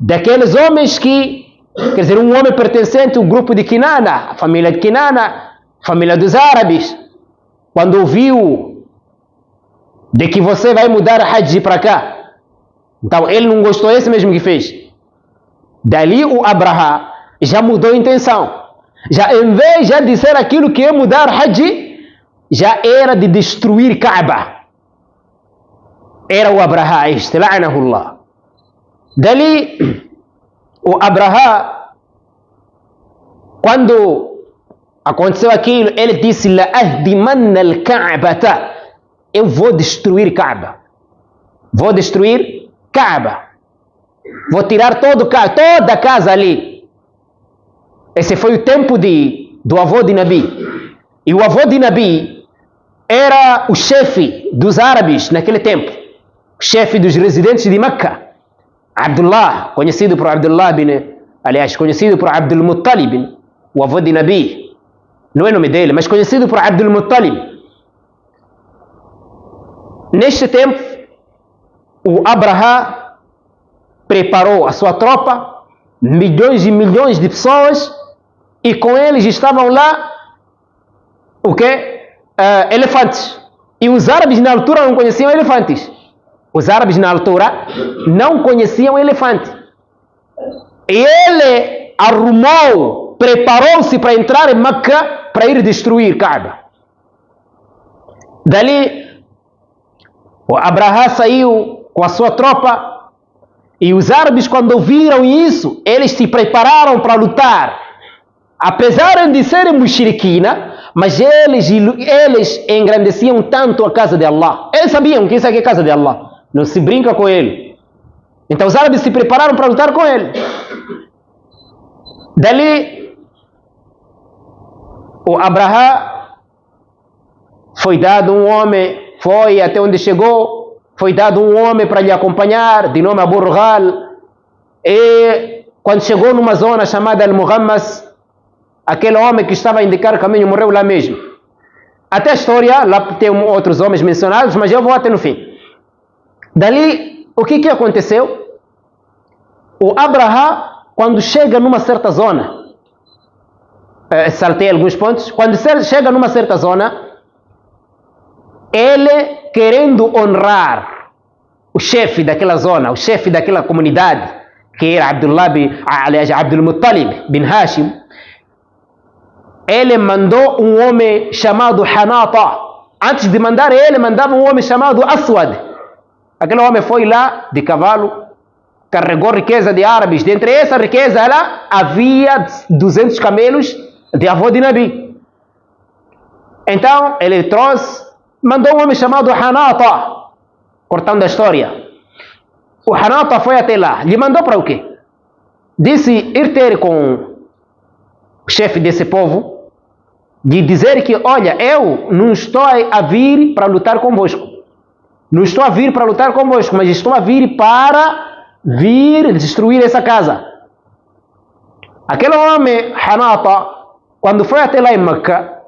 daqueles homens que, quer dizer, um homem pertencente ao grupo de Kinana, a família de Kinana, família dos árabes. Quando ouviu de que você vai mudar a Hajj para cá, então ele não gostou, esse mesmo que fez. Dali o Abraha já mudou a intenção. Já em vez de ser aquilo que é mudar Hajj, já era de destruir Kaaba. Era o Abraha este, la'anahullah. Dali o Abraha, quando aconteceu aquilo, ele disse, la'ahdimanna al-Ka'bata, eu vou destruir Kaaba. Vou destruir Kaaba. Vou tirar toda a casa ali. Esse foi o tempo do avô de Nabi. E o avô de Nabi era o chefe dos árabes naquele tempo. O chefe dos residentes de Meca. Abdullah, conhecido por Abdullah conhecido por Abdul Muttalib, o avô de Nabi. Não é o nome dele, mas conhecido por Abdul Muttalib. Neste tempo, o Abraha preparou a sua tropa, milhões e milhões de pessoas, e com eles estavam lá o quê? Elefantes. E os árabes na altura não conheciam elefantes. Os árabes na altura não conheciam elefante. E ele arrumou, preparou-se para entrar em Meca para ir destruir Kaaba. Dali, o Abraha saiu com a sua tropa e os árabes, quando ouviram isso, eles se prepararam para lutar. Apesar de serem mushriquina, mas eles engrandeciam tanto a casa de Allah. Eles sabiam que isso aqui é a casa de Allah. Não se brinca com ele. Então os árabes se prepararam para lutar com ele. Dali, o Abraha foi dado um homem, foi até onde chegou, foi dado um homem para lhe acompanhar, de nome Abu Rughal. E quando chegou numa zona chamada Al-Mughammas, aquele homem que estava a indicar o caminho morreu lá mesmo. Até a história, lá tem outros homens mencionados, mas eu vou até no fim. Dali, o que aconteceu? O Abraha, quando chega numa certa zona, saltei alguns pontos, quando chega numa certa zona, ele, querendo honrar o chefe daquela zona, o chefe daquela comunidade, que era Abdul Muttalib bin Hashim, ele mandou um homem chamado Hanata. Antes de mandar ele, mandava um homem chamado Aswad. Aquele homem foi lá de cavalo, carregou riqueza de árabes. Dentre essa riqueza, havia 200 camelos de avô de Nabi. Então, ele mandou um homem chamado Hanata, cortando a história. O Hanata foi até lá. Lhe mandou para o quê? Disse ir ter com o chefe desse povo, de dizer que, olha, eu não estou a vir para lutar convosco. Não estou a vir para lutar convosco, mas estou a vir para destruir essa casa. Aquele homem, Hanata, quando foi até lá em Meca,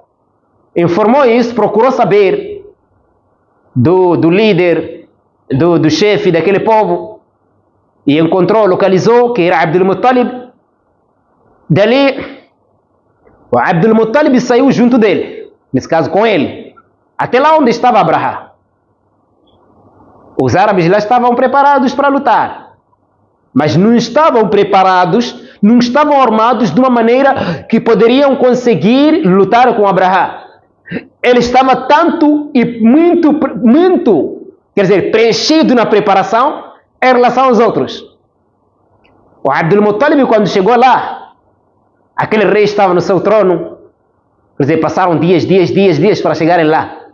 informou isso, procurou saber do líder, do chefe daquele povo, e encontrou, localizou que era Abdul Muttalib. Dali, o Abdul Muttalib saiu junto dele, nesse caso com ele, até lá onde estava Abraha. Os árabes lá estavam preparados para lutar, mas não estavam preparados, não estavam armados de uma maneira que poderiam conseguir lutar com Abraha. Ele estava tanto e muito, quer dizer, preenchido na preparação em relação aos outros. O Abdul Muttalib, quando chegou lá, aquele rei estava no seu trono, quer dizer, passaram dias para chegarem lá.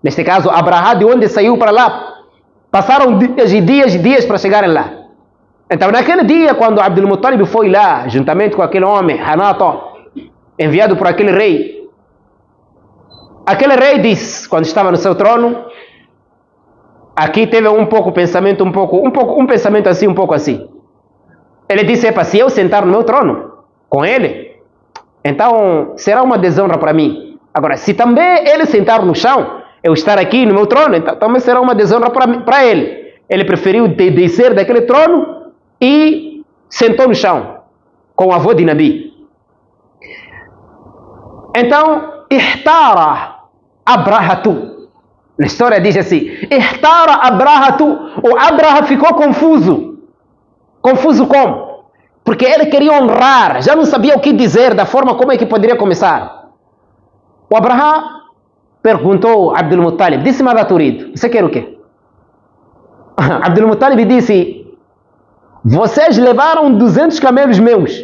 Neste caso, Abraha, de onde saiu para lá, passaram dias para chegarem lá. Então, naquele dia, quando Abdul Muttalib foi lá, juntamente com aquele homem, Hanata, enviado por aquele rei disse, quando estava no seu trono, aqui teve um pensamento assim. Ele disse, se eu sentar no meu trono com ele, então será uma desonra para mim. Agora, se também ele sentar no chão, eu estar aqui no meu trono, então também será uma desonra para ele. Ele preferiu descer daquele trono e sentou no chão com o avô de Nabi. Então, ihtara Abrahatu. Na história diz assim, ihtara Abrahatu. O Abraha ficou confuso. Confuso como? Porque ele queria honrar, já não sabia o que dizer, da forma como é que poderia começar. O Abraha perguntou a Abdul Muttalib, disse, Mada Turid, você quer o quê? Abdul Muttalib disse, vocês levaram 200 camelos meus.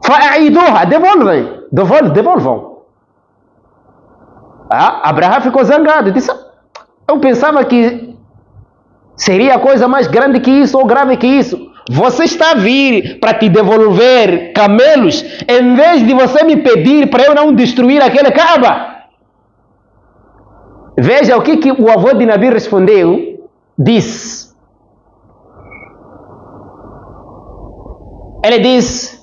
Fa'aiduha, devolvam. Abraha ficou zangado, disse, eu pensava que seria a coisa mais grande que isso ou grave que isso. Você está a vir para te devolver camelos em vez de você me pedir para eu não destruir aquele Kaaba. Veja o que o avô de Nabi respondeu, diz. Ele diz,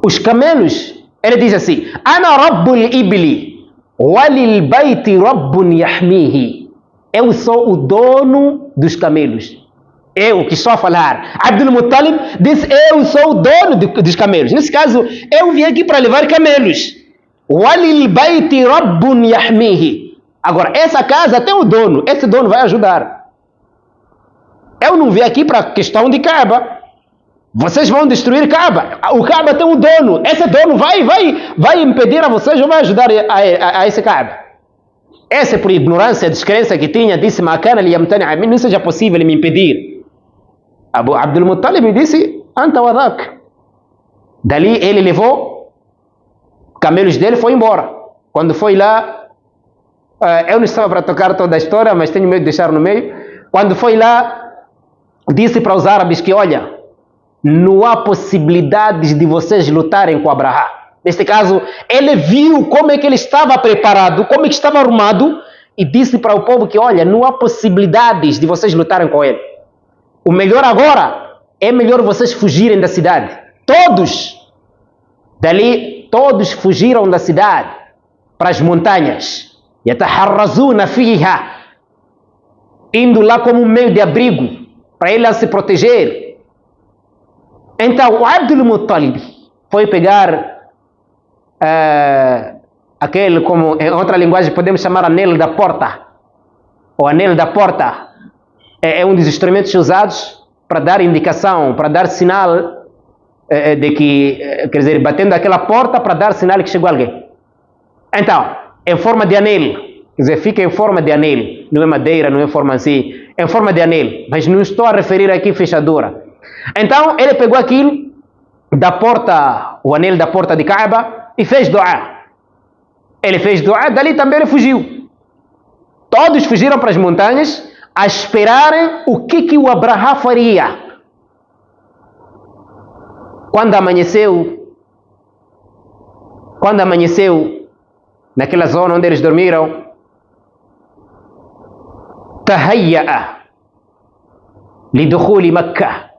os camelos, ele diz assim, Ana Rabbul Ibli, walil baiti Rabbun yahmihi. Eu sou o dono dos camelos. Eu que estou a falar. Abdul Muttalib disse, eu sou o dono dos camelos. Nesse caso, eu vim aqui para levar camelos. Walil baiti Rabbun yahmihi. Agora, essa casa tem um dono. Esse dono vai ajudar. Eu não vim aqui para questão de Kaaba. Vocês vão destruir Kaaba. O Kaaba tem um dono. Esse dono vai impedir a vocês ou vai ajudar a esse Kaaba. Essa, por ignorância, descrença que tinha, disse, não seja possível me impedir. Abdul Muttalib disse, anta wadak. Dali ele levou camelos dele, foi embora. Quando foi lá, eu não estava para tocar toda a história, mas tenho medo de deixar no meio. Quando foi lá, disse para os árabes que, olha, não há possibilidades de vocês lutarem com Abraha. Neste caso, ele viu como é que ele estava preparado, como é que estava armado, e disse para o povo que, olha, não há possibilidades de vocês lutarem com ele. O melhor agora é melhor vocês fugirem da cidade. Todos fugiram da cidade para as montanhas. Yataharrazuna fiha, indo lá como um meio de abrigo, para ele se proteger. Então, o Abdul Muttalib foi pegar aquele, como em outra linguagem podemos chamar anel da porta. O anel da porta é um dos instrumentos usados para dar indicação, para dar sinal de que, quer dizer, batendo aquela porta para dar sinal que chegou alguém. Então, em forma de anel, quer dizer, fica em forma de anel, não é madeira, não é forma assim, em forma de anel, mas não estou a referir aqui fechadura. Então ele pegou aquilo da porta, o anel da porta de Kaaba e fez dua. Ele fez dua, dali também ele fugiu. Todos fugiram para as montanhas a esperarem o que o Abraha faria. Quando amanheceu, naquela zona onde eles dormiram, tahayya'a lidukhuli Makkah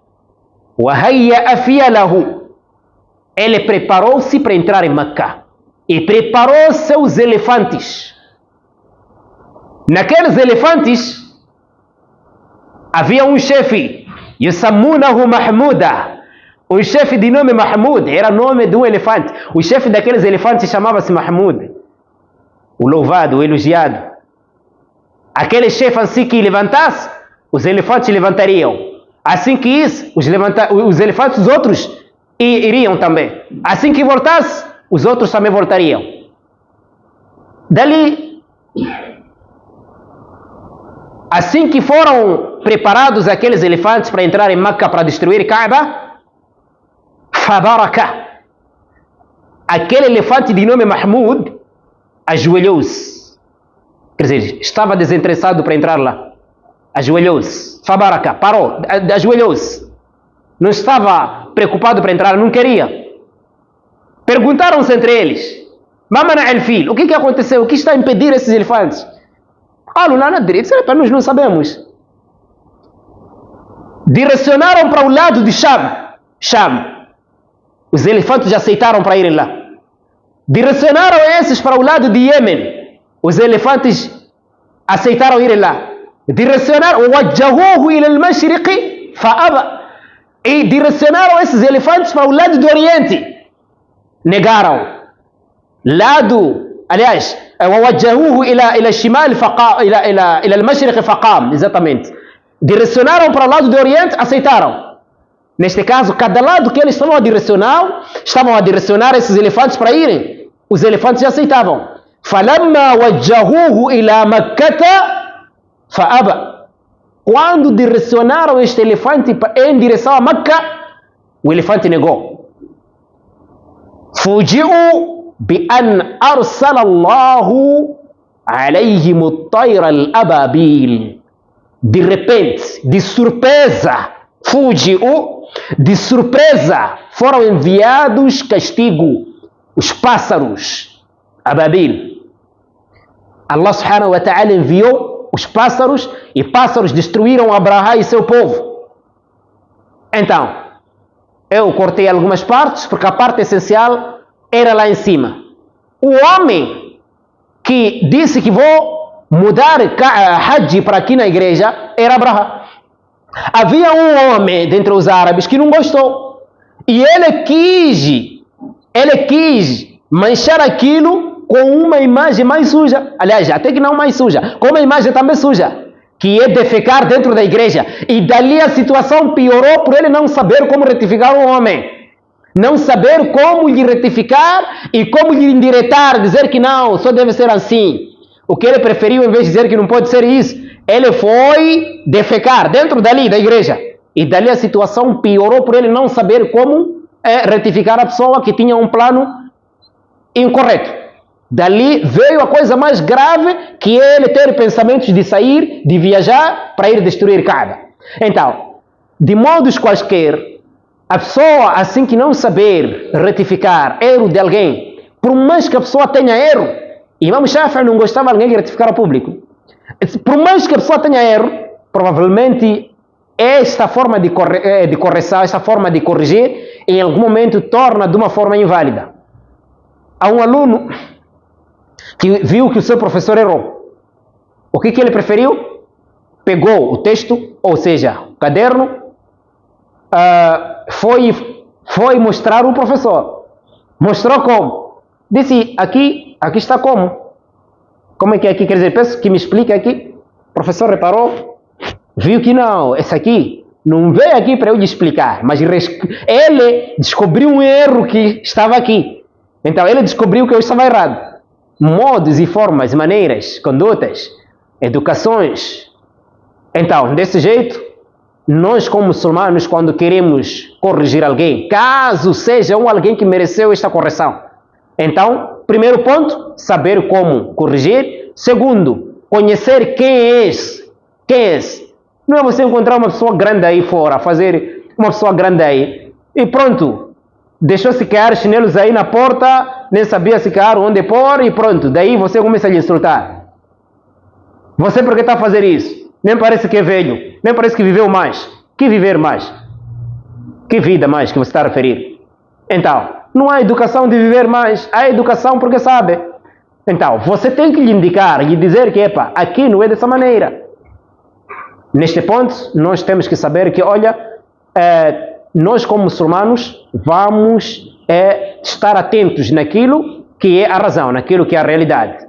wa hayya'a fiyalahu. Ele preparou-se para entrar em Makkah e preparou seus elefantes. Naqueles elefantes havia um chefe, yusammunahu Mahmuda. O chefe de nome Mahmud, era o nome de um elefante. O chefe daqueles elefantes chamava-se Mahmud, o louvado, o elogiado. Aquele chefe, assim que levantasse, os elefantes levantariam. Assim que isso, os elefantes, os outros iriam também. Assim que voltasse, os outros também voltariam. Dali, assim que foram preparados aqueles elefantes para entrar em Meca para destruir Kaaba, Fabaraka, aquele elefante de nome Mahmud, ajoelhou-se. Quer dizer, estava desinteressado para entrar lá. Ajoelhou-se. Fabaraka, parou, ajoelhou-se. Não estava preocupado para entrar, não queria. Perguntaram-se entre eles: Mamana al-Fil, o que aconteceu? O que está a impedir esses elefantes? Lá na direita, nós não sabemos. Direcionaram para o lado de Sham. Os elefantes aceitaram para irem lá. Direcionaram esses para o lado de Iêmen. Os elefantes aceitaram ir lá. Direcionaram wajjahuhu ila al-mashriqi fa'aba. E direcionaram esses elefantes para o lado do Oriente. Negaram. Aliás, wajjahuhu ila al-shimal ila al-mashriqi faqam. Exatamente. Direcionaram para o lado do Oriente, aceitaram. Neste caso, cada lado que eles estavam a direcionar esses elefantes para irem. Os elefantes já aceitavam. فَلَمَّا وَجَّهُوهُ إِلَى مَكَّةَ فَأَبَى. Quando direcionaram este elefante em direção a Meca, o elefante negou. فُجِئُوا بِأَنْ أَرْسَلَ اللَّهُ عَلَيْهِمُ الطَّيْرَ الْأَبَابِيلِ. De repente, de surpresa, de surpresa, foram enviados castigo, os pássaros, Ababil. Allah subhanahu wa ta'ala enviou os pássaros e pássaros destruíram Abraha e seu povo. Então, eu cortei algumas partes porque a parte essencial era lá em cima. O homem que disse que vou mudar Hajj para aqui na igreja era Abraha. Havia um homem dentre os árabes que não gostou e ele quis manchar aquilo com uma imagem mais suja, aliás, até que não mais suja, com uma imagem também suja, que é defecar dentro da igreja. E dali a situação piorou por ele não saber como retificar o homem, não saber como lhe retificar e como lhe indiretar, dizer que não, só deve ser assim. O que ele preferiu, em vez de dizer que não pode ser isso, ele foi defecar dentro dali da igreja. E dali a situação piorou por ele não saber como retificar a pessoa que tinha um plano incorreto. Dali veio a coisa mais grave, que é ele ter pensamentos de sair, de viajar para ir destruir Kaaba. Então, de modos quaisquer, a pessoa assim que não saber retificar erro de alguém, por mais que a pessoa tenha erro, Imam Shafi'i não gostava de alguém que retificar ao público. Por mais que a pessoa tenha erro, provavelmente esta forma de correção, esta forma de corrigir, em algum momento torna de uma forma inválida. Há um aluno que viu que o seu professor errou. O que ele preferiu? Pegou o texto, ou seja, o caderno, foi mostrar o professor. Mostrou como? Disse, aqui está como. Como é que é aqui? Quer dizer, peço que me explique aqui. O professor reparou, viu que não, esse aqui não veio aqui para eu lhe explicar, mas ele descobriu um erro que estava aqui. Então ele descobriu que eu estava errado. Modos e formas, maneiras, condutas, educações, Então, desse jeito, nós como muçulmanos, quando queremos corrigir alguém, caso seja alguém que mereceu esta correção, então, primeiro ponto, saber como corrigir. Segundo, conhecer quem é esse. Quem é esse? Não é você encontrar uma pessoa grande aí fora, fazer uma pessoa grande aí, e pronto, deixou-se cair chinelos aí na porta, nem sabia se cair onde pôr, e pronto, daí você começa a lhe insultar. Você por que está a fazer isso? Nem parece que é velho, nem parece que viveu mais. Que viver mais? Que vida mais que você está a referir? Então, não há educação de viver mais, há educação porque sabe. Então, você tem que lhe indicar, lhe dizer que, epa, aqui não é dessa maneira. Neste ponto, nós temos que saber que, olha, nós como muçulmanos vamos estar atentos naquilo que é a razão, naquilo que é a realidade.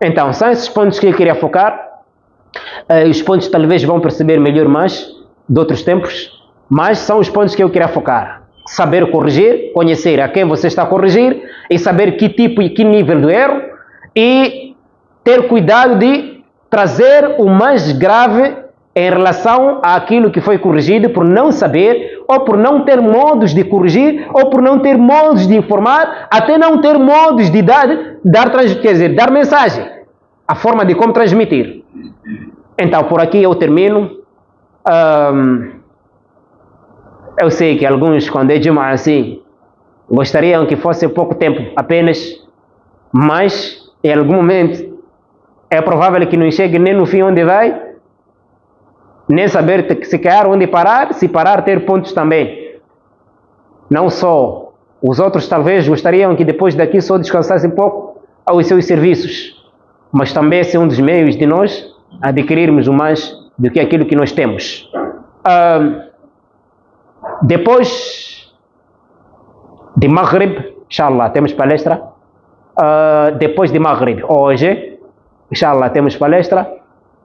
Então, são esses pontos que eu queria focar. Os pontos talvez vão perceber melhor mais de outros tempos, mas são os pontos que eu queria focar. Saber corrigir, conhecer a quem você está a corrigir e saber que tipo e que nível do erro e ter cuidado de trazer o mais grave em relação àquilo que foi corrigido por não saber ou por não ter modos de corrigir ou por não ter modos de informar, até não ter modos de dar mensagem, a forma de como transmitir. Então, por aqui eu termino. Eu sei que alguns, quando é Juma assim, gostariam que fosse pouco tempo apenas, mas em algum momento é provável que não chegue nem no fim onde vai, nem saber se cair onde parar, se parar ter pontos também. Não só os outros talvez gostariam que depois daqui só descansassem um pouco aos seus serviços, mas também esse é um dos meios de nós adquirirmos o mais do que aquilo que nós temos. Depois de Maghrib, inshallah, temos palestra. Depois de Maghrib, hoje, inshallah, temos palestra.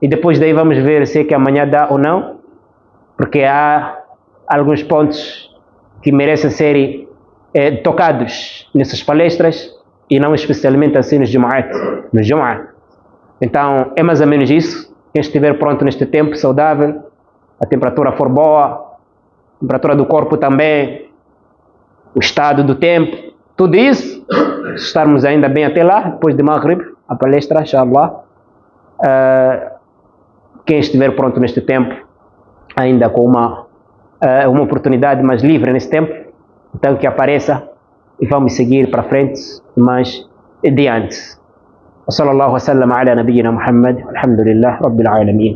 E depois daí vamos ver se é que amanhã dá ou não, porque há alguns pontos que merecem ser tocados nessas palestras e não especialmente assim no Jumu'at. Então, é mais ou menos isso. Quem estiver pronto neste tempo, saudável, a temperatura for boa, a temperatura do corpo também, o estado do tempo, tudo isso, estarmos ainda bem até lá, depois de Maghrib, a palestra, inshallah. Quem estiver pronto neste tempo, ainda com uma oportunidade mais livre nesse tempo, então que apareça e vamos seguir para frente mais adiante. وصلى الله وسلم على نبينا محمد الحمد لله رب العالمين.